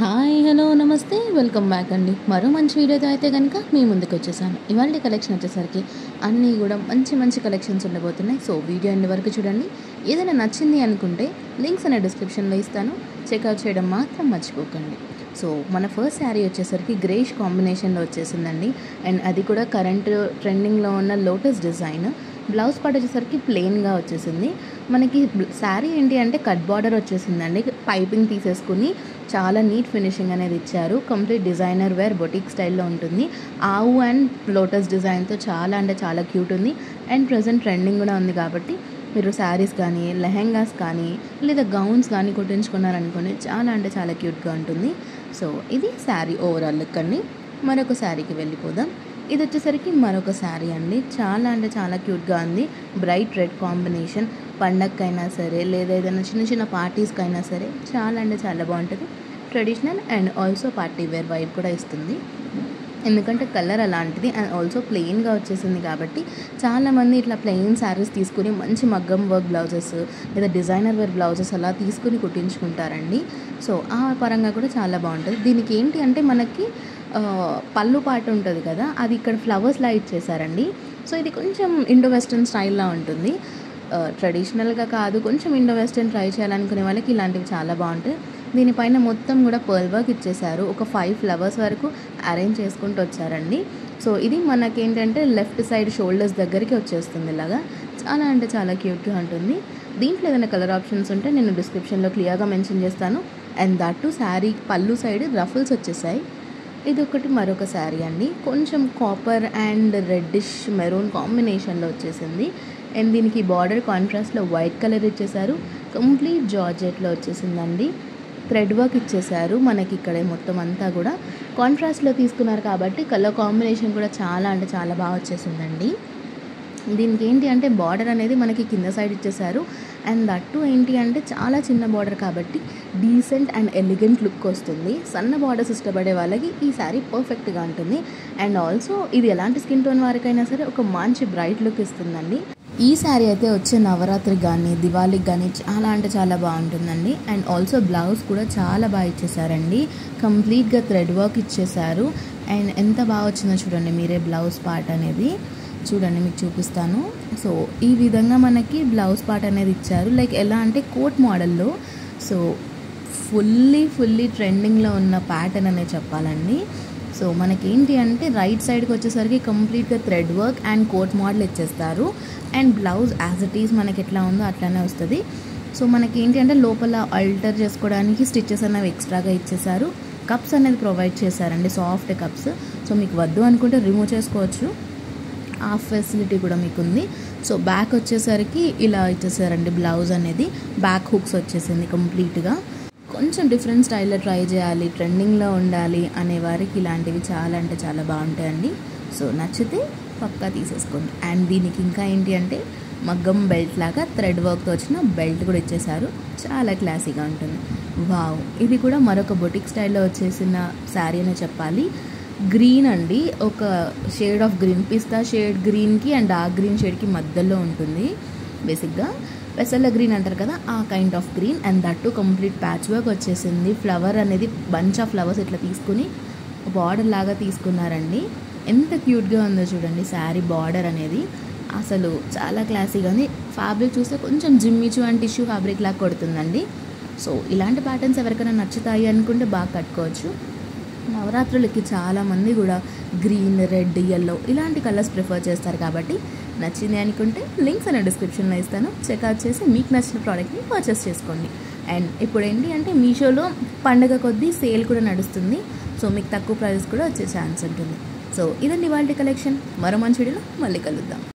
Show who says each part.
Speaker 1: Hi hello నమస్తే welcome back అండి. మరో మంచి వీడియోతో అయితే కనుక మీ ముందుకు వచ్చేసాను. ఇవాళ కలెక్షన్ వచ్చేసరికి అన్నీ కూడా మంచి మంచి కలెక్షన్స్ ఉండబోతున్నాయి. సో వీడియో ఎండ్ వరకు చూడండి. ఏదైనా నచ్చింది అనుకుంటే లింక్స్ అనే డిస్క్రిప్షన్లో ఇస్తాను, చెక్అవుట్ చేయడం మాత్రం మర్చిపోకండి. సో మన ఫస్ట్ శారీ వచ్చేసరికి గ్రేష్ కాంబినేషన్లో వచ్చేసిందండి. అండ్ అది కూడా కరెంట్ ట్రెండింగ్లో ఉన్న లోటస్ డిజైన్. బ్లౌజ్ పార్ట్ వచ్చేసరికి ప్లెయిన్గా వచ్చేసింది. మనకి శారీ ఏంటి అంటే కట్ బార్డర్ వచ్చేసిందండి. పైపింగ్ తీసేసుకుని చాలా నీట్ ఫినిషింగ్ అనేది ఇచ్చారు. కంప్లీట్ డిజైనర్ వేర్ బొటిక్ స్టైల్లో ఉంటుంది. ఆవు అండ్ లోటస్ డిజైన్తో చాలా అంటే చాలా క్యూట్ ఉంది. అండ్ ప్రజెంట్ ట్రెండింగ్ కూడా ఉంది కాబట్టి మీరు శారీస్ కానీ లెహెంగాస్ కానీ లేదా గౌన్స్ కానీ కుట్టించుకున్నారనుకోండి చాలా అంటే చాలా క్యూట్గా ఉంటుంది. సో ఇది శారీ ఓవరాల్ లుక్ అండి. మరొక శారీకి వెళ్ళిపోదాం. ఇది వచ్చేసరికి మరొక శారీ అండి. చాలా అంటే చాలా క్యూట్గా ఉంది. Bright red combination. పండగకైనా సరే లేదా ఏదైనా చిన్న చిన్న పార్టీస్కి అయినా సరే చాలా అంటే చాలా బాగుంటుంది. Traditional and also party wear vibe కూడా ఇస్తుంది. ఎందుకంటే కలర్ అలాంటిది అండ్ ఆల్సో ప్లెయిన్గా వచ్చేసింది కాబట్టి చాలామంది ఇట్లా ప్లెయిన్ శారీస్ తీసుకుని మంచి మగ్గం వర్క్ బ్లౌజెస్ లేదా డిజైనర్ వేర్ బ్లౌజెస్ అలా తీసుకుని కుట్టించుకుంటారండి. సో ఆ పరంగా కూడా చాలా బాగుంటుంది. దీనికి ఏంటి అంటే మనకి పళ్ళు పాట ఉంటుంది కదా, అది ఇక్కడ ఫ్లవర్స్లా ఇచ్చేసారండి. సో ఇది కొంచెం ఇండో వెస్ట్రన్ స్టైల్లో ఉంటుంది. ట్రెడిషనల్గా కాదు, కొంచెం ఇండో వెస్ట్రన్ ట్రై చేయాలనుకునే వాళ్ళకి ఇలాంటివి చాలా బాగుంటాయి. దీనిపైన మొత్తం కూడా పర్ల్ వర్క్ ఇచ్చేసారు. ఒక 5 ఫ్లవర్స్ వరకు అరేంజ్ చేసుకుంటూ వచ్చారండి. సో ఇది మనకేంటంటే లెఫ్ట్ సైడ్ షోల్డర్స్ దగ్గరికి వచ్చేస్తుంది. ఇలాగా చాలా అంటే చాలా క్యూట్గా ఉంటుంది. దీంట్లో ఏదైనా కలర్ ఆప్షన్స్ ఉంటే నేను డిస్క్రిప్షన్లో క్లియర్గా మెన్షన్ చేస్తాను. అండ్ దట్ టు శారీ పళ్ళు సైడ్ రఫుల్స్ వచ్చేసాయి. ఇది ఒకటి మరొక శారీ అండి. కొంచెం కాపర్ అండ్ రెడ్డిష్ మెరూన్ కాంబినేషన్లో వచ్చేసింది. అండ్ దీనికి బార్డర్ కాంట్రాస్ట్లో వైట్ కలర్ ఇచ్చేసారు. కంప్లీట్ జార్జెట్లో వచ్చేసిందండి. థ్రెడ్ వర్క్ ఇచ్చేసారు. మనకి ఇక్కడ మొత్తం అంతా కూడా కాంట్రాస్ట్లో తీసుకున్నారు కాబట్టి కలర్ కాంబినేషన్ కూడా చాలా అంటే చాలా బాగా వచ్చేసిందండి. దీనికి ఏంటి అంటే బార్డర్ అనేది మనకి కింద సైడ్ ఇచ్చేసారు. అండ్ దట్టు ఏంటి అంటే చాలా చిన్న బార్డర్ కాబట్టి డీసెంట్ అండ్ ఎలిగెంట్ లుక్ వస్తుంది. సన్న బార్డర్స్ ఇష్టపడే వాళ్ళకి ఈ శారీ పర్ఫెక్ట్గా ఉంటుంది. అండ్ ఆల్సో ఇది ఎలాంటి స్కిన్ టోన్ వారికైనా సరే ఒక మంచి బ్రైట్ లుక్ ఇస్తుందండి. ఈ శారీ అయితే వచ్చే నవరాత్రికి కానీ దివాళీకి కానీ చాలా అంటే చాలా బాగుంటుందండి. అండ్ ఆల్సో బ్లౌజ్ కూడా చాలా బాగా ఇచ్చేసారండి. కంప్లీట్గా థ్రెడ్ వర్క్ ఇచ్చేసారు. అండ్ ఎంత బాగా వచ్చిందో చూడండి మీరే బ్లౌజ్ పార్ట్ అనేది. చూడండి మీకు చూపిస్తాను. సో ఈ విధంగా మనకి బ్లౌజ్ పార్ట్ అనేది ఇచ్చారు. లైక్ ఎలా అంటే కోట్ మోడల్లో. సో ఫుల్లీ ట్రెండింగ్లో ఉన్న ప్యాటర్న్ అనేది చెప్పాలండి. సో మనకేంటి అంటే రైట్ సైడ్కి వచ్చేసరికి కంప్లీట్గా thread work and coat model ఇచ్చేస్తారు. And blouse as it is మనకి ఎట్లా ఉందో అట్లానే వస్తుంది. సో మనకేంటి అంటే లోపల ఆల్టర్ చేసుకోవడానికి స్టిచెస్ అనేవి ఎక్స్ట్రాగా ఇచ్చేసారు. కప్స్ అనేది ప్రొవైడ్ చేశారండి, సాఫ్ట్ కప్స్. సో మీకు వద్దు అనుకుంటే రిమూవ్ చేసుకోవచ్చు. ఆ ఫెసిలిటీ కూడా మీకు ఉంది. సో బ్యాక్ వచ్చేసరికి ఇలా ఇచ్చేసారండి. బ్లౌజ్ అనేది బ్యాక్ హుక్స్ వచ్చేసింది కంప్లీట్గా. కొంచెం డిఫరెంట్ స్టైల్లో ట్రై చేయాలి, ట్రెండింగ్లో ఉండాలి అనే వారికి ఇలాంటివి చాలా అంటే చాలా బాగుంటాయండి. సో నచ్చితే పక్కా తీసేసుకోండి. అండ్ దీనికి ఇంకా ఏంటి అంటే మగ్గం బెల్ట్ లాగా థ్రెడ్ వర్క్తో వచ్చిన బెల్ట్ కూడా ఇచ్చేసారు. చాలా క్లాసీగా ఉంటుంది. వావ్, ఇది కూడా మరొక బొటిక్ స్టైల్లో వచ్చేసిన శారీ అనే చెప్పాలి. గ్రీన్ అండి, ఒక shade of green, pista shade గ్రీన్కి అండ్ డార్క్ గ్రీన్ షేడ్కి మధ్యలో ఉంటుంది. బేసిక్గా పెసల్ల గ్రీన్ అంటారు కదా, ఆ kind of green. And that complete patch work వచ్చేసింది. ఫ్లవర్ అనేది బంచ్ ఆఫ్ ఫ్లవర్స్ ఇట్లా తీసుకుని బార్డర్ లాగా తీసుకున్నారండి. ఎంత క్యూట్గా ఉందో చూడండి శారీ బార్డర్ అనేది. అసలు చాలా క్లాసీగా ఉంది. ఫ్యాబ్రిక్ చూస్తే కొంచెం జిమ్మిచు అండ్ టిష్యూ ఫ్యాబ్రిక్ లాగా కొడుతుందండి. సో ఇలాంటి ప్యాటర్న్స్ ఎవరికైనా నచ్చుతాయి అనుకుంటే బాగా కట్టుకోవచ్చు. నవరాత్రులకి చాలామంది కూడా గ్రీన్, రెడ్, యెల్లో ఇలాంటి కలర్స్ ప్రిఫర్ చేస్తారు కాబట్టి నచ్చింది అనుకుంటే లింక్స్ అనే డిస్క్రిప్షన్లో ఇస్తాను, చెక్అవుట్ చేసి మీకు నచ్చిన ప్రోడక్ట్ని పర్చేస్ చేసుకోండి. అండ్ ఇప్పుడు ఏంటి అంటే మీషోలో పండగ కొద్దీ సేల్ కూడా నడుస్తుంది. సో మీకు తక్కువ ప్రైస్ కూడా వచ్చే ఛాన్స్ ఉంటుంది. సో ఇదండి ఇవాల్టి కలెక్షన్. మరో మంచి వీడియోలో మళ్ళీ కలుద్దాం.